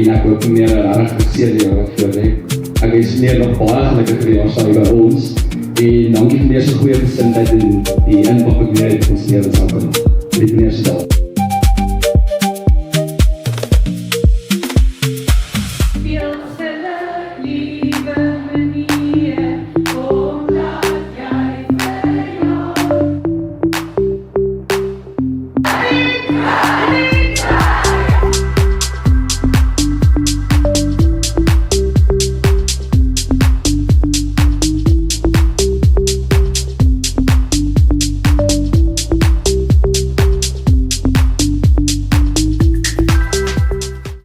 en ek hoop meneer 'n regtig seën jaar wat voor lê. Ek wens meneer nog baie gelukkige verjaarsdag by ons en dankie vir meneer se goeie gesindheid en die impak wat meneer het op ons lewens gehad. Dit meneer se dag.